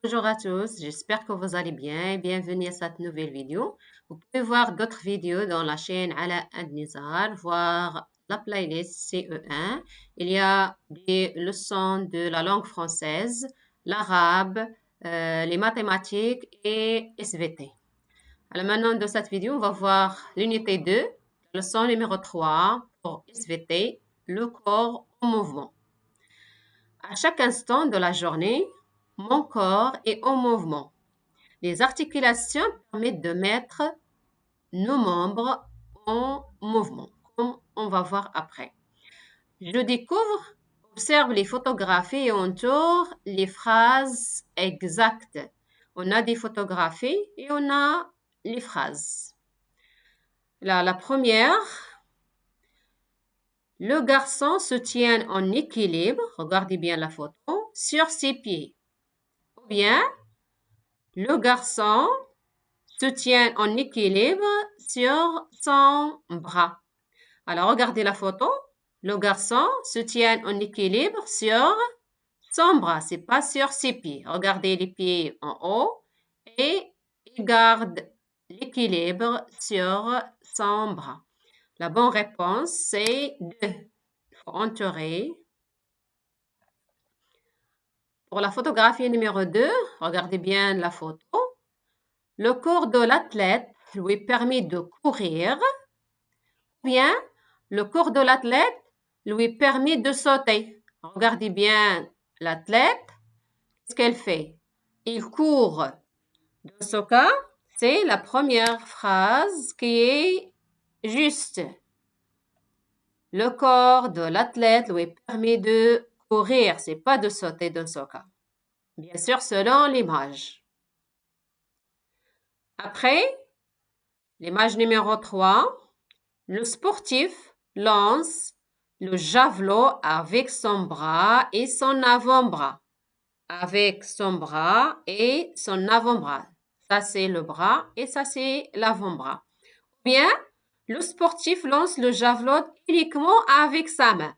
Bonjour à tous, j'espère que vous allez bien et bienvenue à cette nouvelle vidéo. Vous pouvez voir d'autres vidéos dans la chaîne Ala Nizar, voir la playlist CE1. Il y a des leçons de la langue française, l'arabe, les mathématiques et SVT. Alors maintenant, dans cette vidéo, on va voir l'unité 2, leçon numéro 3 pour SVT, le corps en mouvement. À chaque instant de la journée, mon corps est en mouvement. Les articulations permettent de mettre nos membres en mouvement, comme on va voir après. Je découvre, observe les photographies et entoure les phrases exactes. On a des photographies et on a les phrases. Là, la première, le garçon se tient en équilibre, regardez bien la photo, sur ses pieds. Ou bien, le garçon se tient en équilibre sur son bras. Alors, regardez la photo. Le garçon se tient en équilibre sur son bras, c'est pas sur ses pieds. Regardez les pieds en haut et il garde l'équilibre sur son bras. La bonne réponse, c'est 2. Il faut entourer. Pour la photographie numéro 2, regardez bien la photo. Le corps de l'athlète lui permet de courir, ou bien le corps de l'athlète lui permet de sauter. Regardez bien l'athlète, qu'est-ce qu'elle fait? Il court. Dans ce cas, c'est la première phrase qui est juste. Le corps de l'athlète lui permet de courir, c'est pas de sauter dans ce cas. Bien sûr, selon l'image. Après, l'image numéro 3, le sportif lance le javelot avec son bras et son avant-bras. Avec son bras et son avant-bras. Ça, c'est le bras et ça, c'est l'avant-bras. Ou bien, le sportif lance le javelot uniquement avec sa main.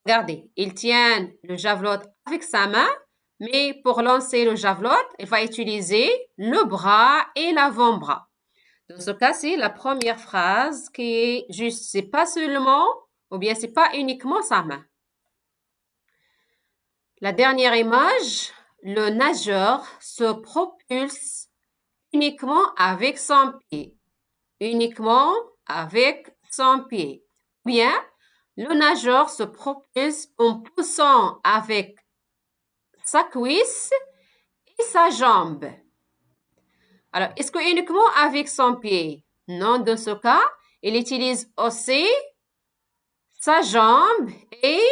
Regardez, il tient le javelot avec sa main, mais pour lancer le javelot, il va utiliser le bras et l'avant-bras. Dans ce cas, c'est la première phrase qui est juste. C'est pas seulement, ou bien c'est pas uniquement sa main. La dernière image, le nageur se propulse uniquement avec son pied. Uniquement avec son pied. Ou bien, le nageur se propulse en poussant avec sa cuisse et sa jambe. Alors, est-ce que uniquement avec son pied? Non, dans ce cas, il utilise aussi sa jambe et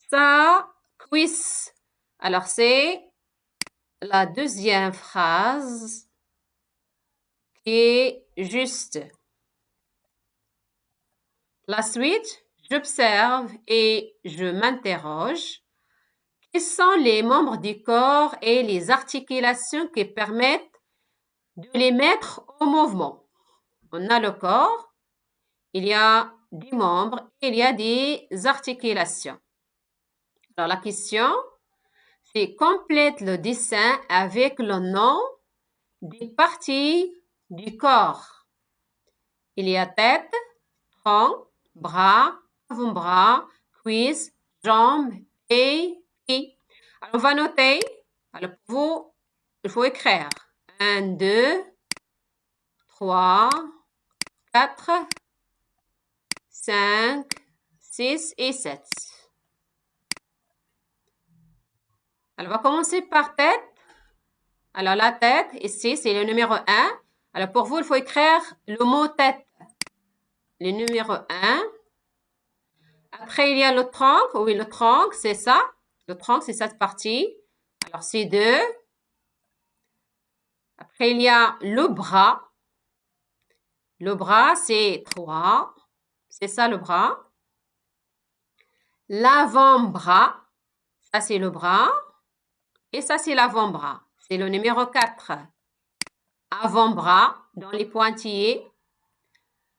sa cuisse. Alors, c'est la deuxième phrase qui est juste. La suite, j'observe et je m'interroge. Quels sont les membres du corps et les articulations qui permettent de les mettre en mouvement? On a le corps, il y a des membres, il y a des articulations. Alors la question, c'est complète le dessin avec le nom des parties du corps. Il y a tête, tronc, bras, avant-bras, cuisses, jambes et pieds. Alors on va noter. Alors pour vous, il faut écrire 1, 2, 3, 4, 5, 6 et 7. Alors, on va commencer par tête. Alors, la tête, ici, c'est le numéro 1. Alors, pour vous, il faut écrire le mot tête. Le numéro 1. Après, il y a le tronc. Oui, le tronc, c'est ça. Le tronc, c'est cette partie. Alors, c'est 2. Après, il y a le bras. Le bras, c'est 3. C'est ça, le bras. L'avant-bras. Ça, c'est le bras. Et ça, c'est l'avant-bras. C'est le numéro 4. Avant-bras dans les pointillés.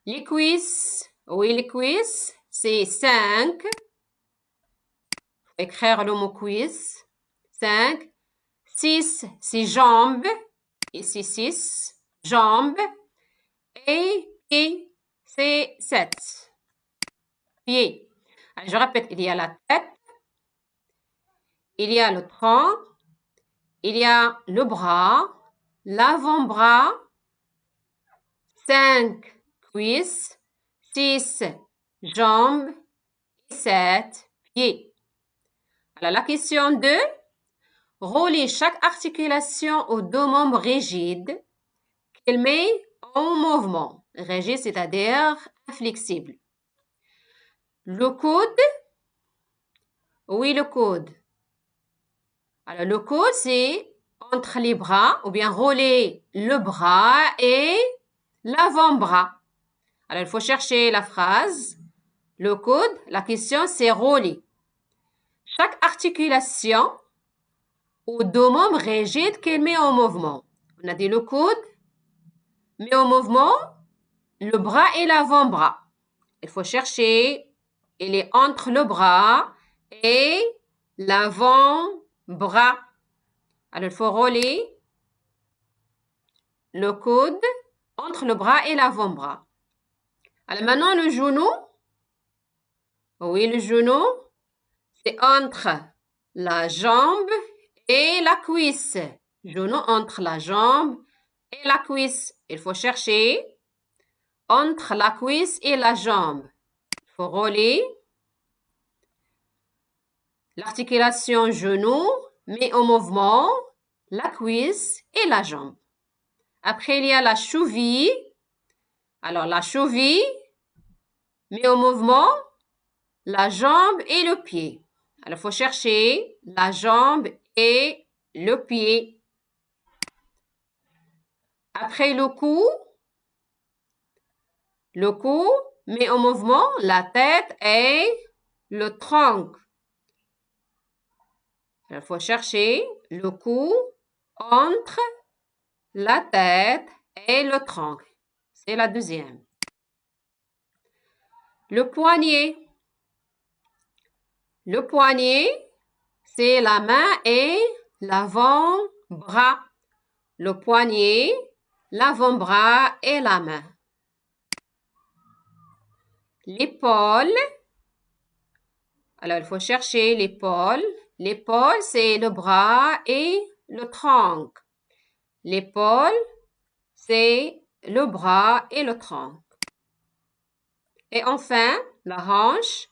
Les cuisses. Oui, les cuisses, c'est 5. Écrire le mot cuisse. 5, 6, c'est jambes. Ici, 6, jambes. Et pieds, c'est 7. Pieds. Alors, je répète, il y a la tête, il y a le tronc, il y a le bras, l'avant-bras, 5 cuisses, 6 jambes et 7 pieds. Alors, la question 2, relier chaque articulation aux deux membres rigides qu'elle met en mouvement. Rigide, c'est-à-dire inflexible. Le coude, oui, le coude. Alors, le coude, c'est entre les bras, ou bien relier le bras et l'avant-bras. Alors, il faut chercher la phrase. Le coude, la question, c'est relier chaque articulation aux deux membres rigides qu'elle met en mouvement. On a dit le coude met en mouvement le bras et l'avant-bras. Il faut chercher, il est entre le bras et l'avant-bras. Alors, il faut relier le coude entre le bras et l'avant-bras. Alors, maintenant, le genou. Oui, le genou, c'est entre la jambe et la cuisse. Genou entre la jambe et la cuisse. Il faut chercher entre la cuisse et la jambe. Il faut relier l'articulation genou, met en mouvement la cuisse et la jambe. Après, il y a la cheville. Alors, la cheville met en mouvement la jambe et le pied. Alors, il faut chercher la jambe et le pied. Après, le cou met en mouvement la tête et le tronc. Alors, il faut chercher le cou entre la tête et le tronc. C'est la deuxième. Le poignet. Le poignet, c'est la main et l'avant-bras. Le poignet, l'avant-bras et la main. L'épaule. Alors, il faut chercher l'épaule. L'épaule, c'est le bras et le tronc. L'épaule, c'est le bras et le tronc. Et enfin, la hanche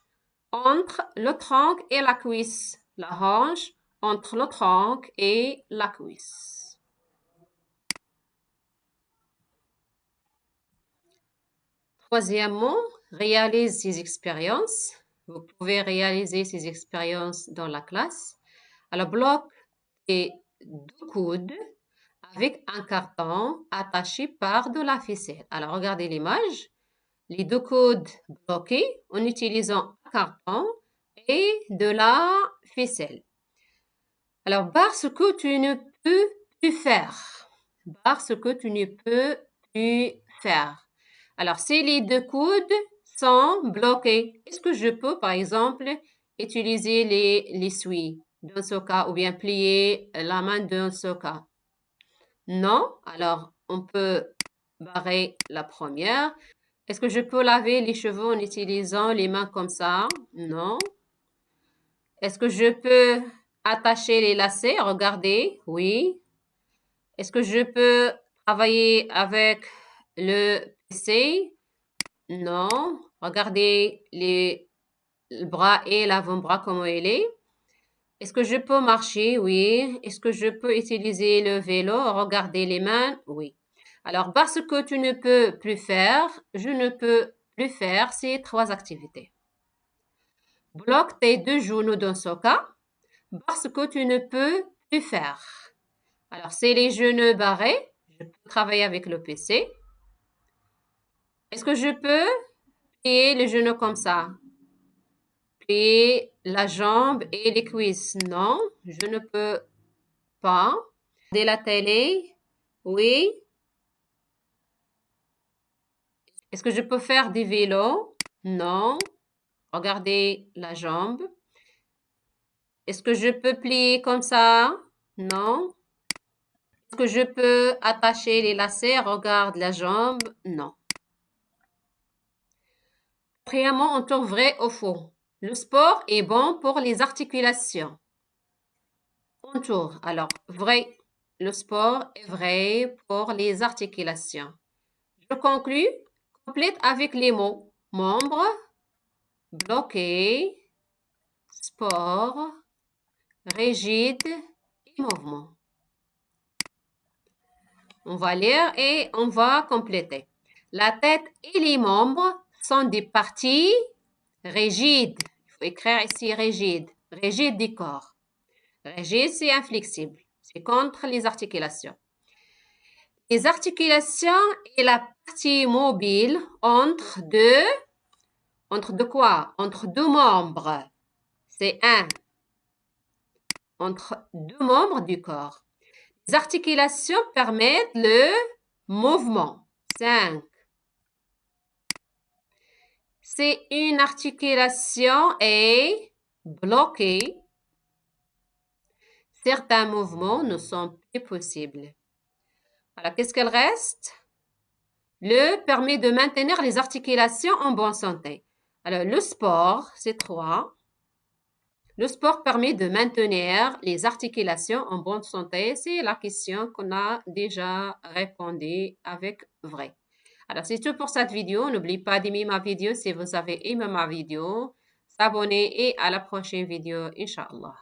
entre le tronc et la cuisse. La hanche entre le tronc et la cuisse. Troisièmement, réalise ces expériences. Vous pouvez réaliser ces expériences dans la classe. Alors, bloque tes deux coudes avec un carton attaché par de la ficelle. Alors, regardez l'image. Les deux coudes bloqués en utilisant un carton et de la ficelle. Alors, parce que tu ne peux plus faire. Parce que tu ne peux plus faire. Alors, si les deux coudes sont bloqués, est-ce que je peux, par exemple, utiliser l'essuie dans ce cas ou bien plier la main dans ce cas? Non. Alors, on peut barrer la première. Est-ce que je peux laver les cheveux en utilisant les mains comme ça? Non. Est-ce que je peux attacher les lacets? Regardez, oui. Est-ce que je peux travailler avec le PC? Non. Regardez le bras et l'avant-bras comment il est. Est-ce que je peux marcher? Oui. Est-ce que je peux utiliser le vélo? Regardez les mains? Oui. Alors, parce que tu ne peux plus faire, je ne peux plus faire ces trois activités. Bloque tes deux genoux dans ce cas, parce que tu ne peux plus faire. Alors, c'est les genoux barrés. Je peux travailler avec le PC. Est-ce que je peux plier les genoux comme ça? Plier la jambe et les cuisses? Non, je ne peux pas. Regarder la télé? Oui. Est-ce que je peux faire des vélos? Non. Regardez la jambe. Est-ce que je peux plier comme ça? Non. Est-ce que je peux attacher les lacets? Regarde la jambe. Non. Premièrement, on tourne vrai ou faux. Le sport est bon pour les articulations. On tourne. Alors, vrai. Le sport est vrai pour les articulations. Je conclus. Complète avec les mots membre, bloqué, sport, rigide et mouvement. On va lire et on va compléter. La tête et les membres sont des parties rigides. Il faut écrire ici rigide. Rigide du corps. Rigide, c'est inflexible. C'est contre les articulations. Les articulations est la partie mobile entre deux quoi? Entre deux membres. C'est un. Entre deux membres du corps. Les articulations permettent le mouvement. 5. Si une articulation est bloquée, certains mouvements ne sont plus possibles. Alors, qu'est-ce qu'elle reste? Le permet de maintenir les articulations en bonne santé. Alors, le sport, c'est 3. Le sport permet de maintenir les articulations en bonne santé. C'est la question qu'on a déjà répondu avec vrai. Alors, c'est tout pour cette vidéo. N'oubliez pas d'aimer ma vidéo si vous avez aimé ma vidéo. S'abonner et à la prochaine vidéo, Inch'Allah.